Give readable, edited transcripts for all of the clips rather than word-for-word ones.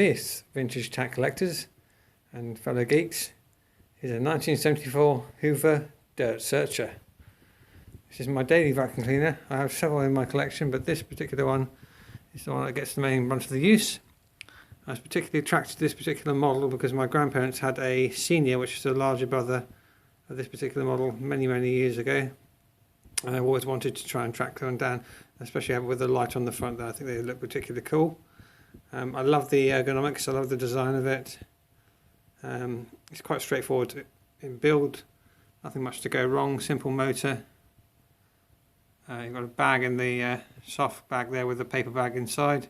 This vintage tat collectors and fellow geeks is a 1974 Hoover dirt searcher. This is my daily vacuum cleaner. I have several in my collection, but this particular one is the one that gets the main brunt of the use. I was particularly attracted to this particular model because my grandparents had a senior, which is a larger brother of this particular model, many years ago. And I've always wanted to try and track one down, especially with the light on the front there. I think they look particularly cool. I love the ergonomics, I love the design of it. It's quite straightforward in build, nothing much to go wrong, simple motor. You've got a bag in the soft bag there with the paper bag inside,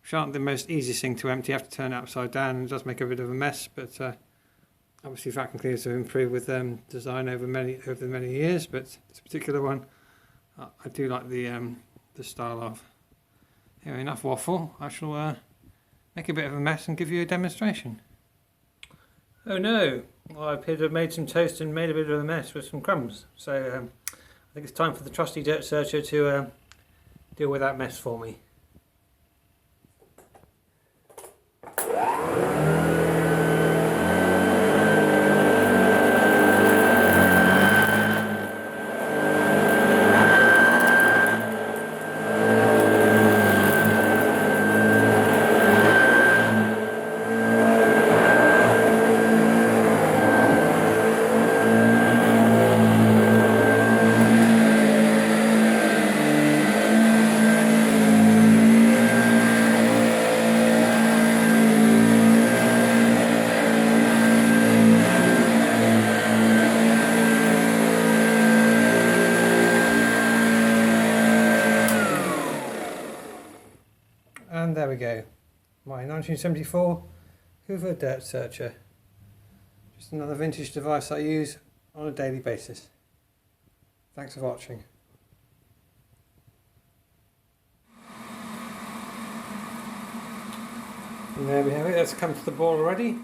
which aren't the most easiest thing to empty. You have to turn it upside down and it does make a bit of a mess, but obviously vacuum cleaners have improved with design over the many years, but this particular one I do like the style of. Anyway, enough waffle. I shall make a bit of a mess and give you a demonstration. Oh no, well, I appear to have made some toast and made a bit of a mess with some crumbs, so I think it's time for the trusty dirt searcher to deal with that mess for me. And there we go, my 1974 Hoover dirt searcher. Just another vintage device I use on a daily basis. Thanks for watching. And there we have it, that's come to the ball already.